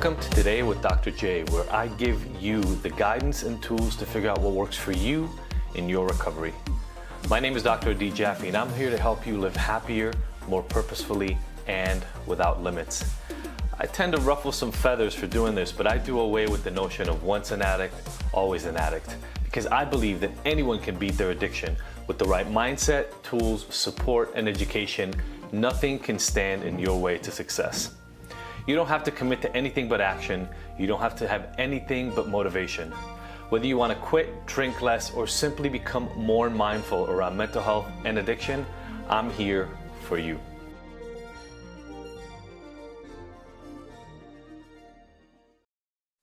Welcome to Today with Dr. J, where I give you the guidance and tools to figure out what works for you in your recovery. My name is Dr. D. Jaffe, and I'm here to help you live happier, more purposefully, and without limits. I tend to ruffle some feathers for doing this, but I do away with the notion of once an addict, always an addict, because I believe that anyone can beat their addiction with the right mindset, tools, support, and education. Nothing can stand in your way to success. You don't have to commit to anything but action. You don't have to have anything but motivation. Whether you want to quit, drink less, or simply become more mindful around mental health and addiction, I'm here for you.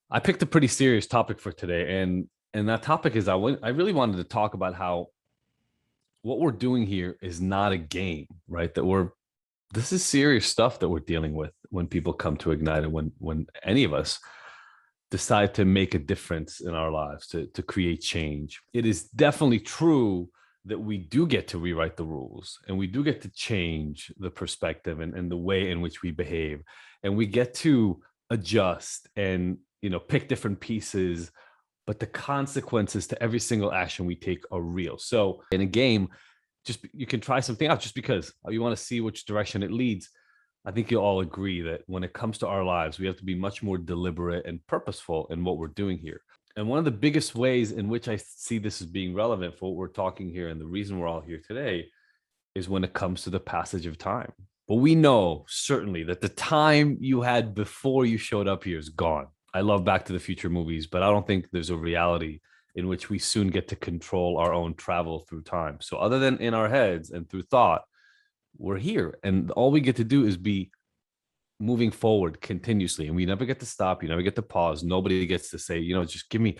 I picked a pretty serious topic for today, and that topic is I really wanted to talk about how what we're doing here is not a game, right? This is serious stuff that we're dealing with when people come to Ignite, and when any of us decide to make a difference in our lives, to create change. It is definitely true that we do get to rewrite the rules, and we do get to change the perspective and the way in which we behave, and we get to adjust and pick different pieces, but the consequences to every single action we take are real. So in a game, you can try something out just because you want to see which direction it leads. I think you'll all agree that when it comes to our lives, we have to be much more deliberate and purposeful in what we're doing here. And one of the biggest ways in which I see this as being relevant for what we're talking here, and the reason we're all here today, is when it comes to the passage of time. But we know certainly that the time you had before you showed up here is gone. I love Back to the Future movies, but I don't think there's a reality in which we soon get to control our own travel through time. So other than in our heads and through thought, we're here. And all we get to do is be moving forward continuously. And we never get to stop. You never get to pause. Nobody gets to say, just give me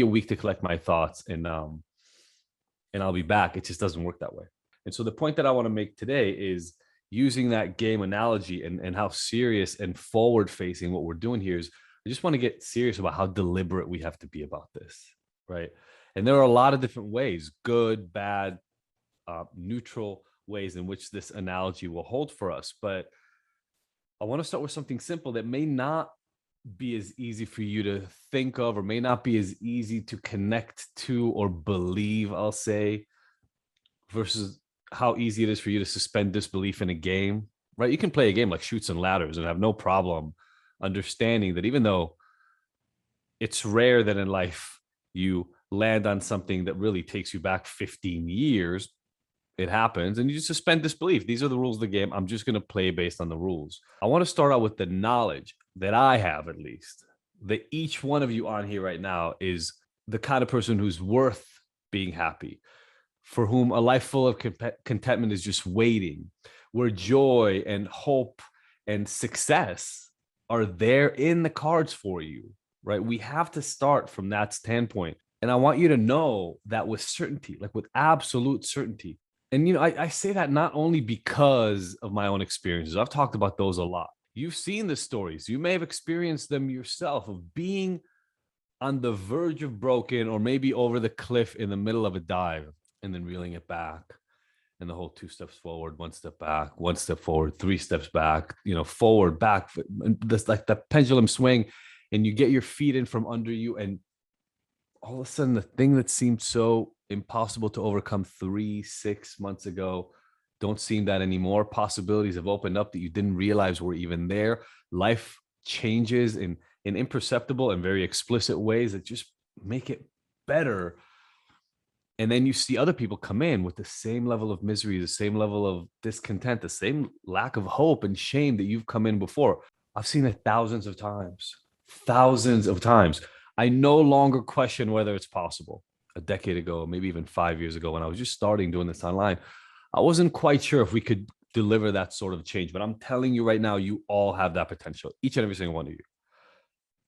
a week to collect my thoughts and I'll be back. It just doesn't work that way. And so the point that I want to make today is using that game analogy and how serious and forward facing what we're doing here is. I just want to get serious about how deliberate we have to be about this, right? And there are a lot of different ways, good, bad, neutral ways in which this analogy will hold for us. But I want to start with something simple that may not be as easy for you to think of, or may not be as easy to connect to or believe, I'll say, versus how easy it is for you to suspend disbelief in a game, right? You can play a game like Chutes and Ladders and have no problem understanding that even though it's rare that in life you land on something that really takes you back 15 years, it happens and you just suspend disbelief. These are the rules of the game. I'm just going to play based on the rules. I want to start out with the knowledge that I have, at least, that each one of you on here right now is the kind of person who's worth being happy, for whom a life full of contentment is just waiting, where joy and hope and success are there in the cards for you, right? We have to start from that standpoint. And I want you to know that with certainty, like with absolute certainty. And, I say that not only because of my own experiences. I've talked about those a lot. You've seen the stories. You may have experienced them yourself of being on the verge of broken, or maybe over the cliff in the middle of a dive and then reeling it back. And the whole 2 steps forward, 1 step back, 1 step forward, 3 steps back, forward, back, this like the pendulum swing, and you get your feet in from under you. And all of a sudden, the thing that seemed so impossible to overcome 3-6 months ago don't seem that anymore. Possibilities have opened up that you didn't realize were even there. Life changes in imperceptible and very explicit ways that just make it better. And then you see other people come in with the same level of misery, the same level of discontent, the same lack of hope and shame that you've come in before. I've seen it thousands of times. I no longer question whether it's possible. A decade ago, maybe even 5 years ago, when I was just starting doing this online, I wasn't quite sure if we could deliver that sort of change. But I'm telling you right now, you all have that potential, each and every single one of you.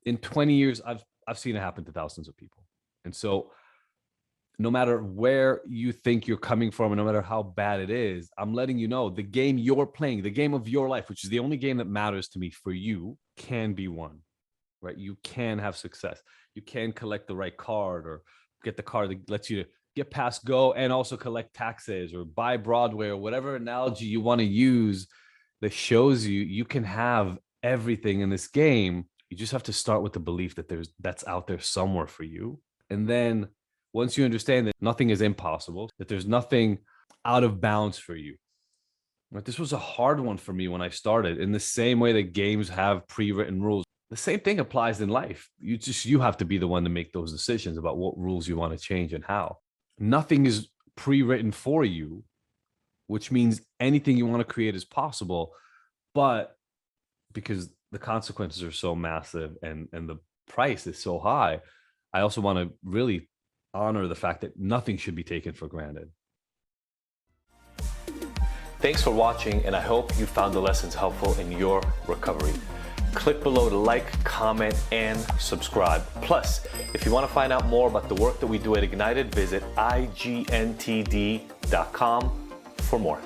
In 20 years, I've seen it happen to thousands of people. And so no matter where you think you're coming from, and no matter how bad it is, I'm letting you know the game you're playing, the game of your life, which is the only game that matters to me for you, can be won, right? You can have success. You can collect the right card, or get the card that lets you get past go and also collect taxes, or buy Broadway, or whatever analogy you want to use that shows you can have everything in this game. You just have to start with the belief that that's out there somewhere for you. And then once you understand that nothing is impossible, that there's nothing out of bounds for you. Right? This was a hard one for me when I started. In the same way that games have pre-written rules, the same thing applies in life. You have to be the one to make those decisions about what rules you want to change and how. Nothing is pre-written for you, which means anything you want to create is possible. But because the consequences are so massive and the price is so high, I also want to really honor the fact that nothing should be taken for granted. Thanks for watching, and I hope you found the lessons helpful in your recovery. Click below to like, comment, and subscribe. Plus, if you want to find out more about the work that we do at Ignited, visit IGNTD.com for more.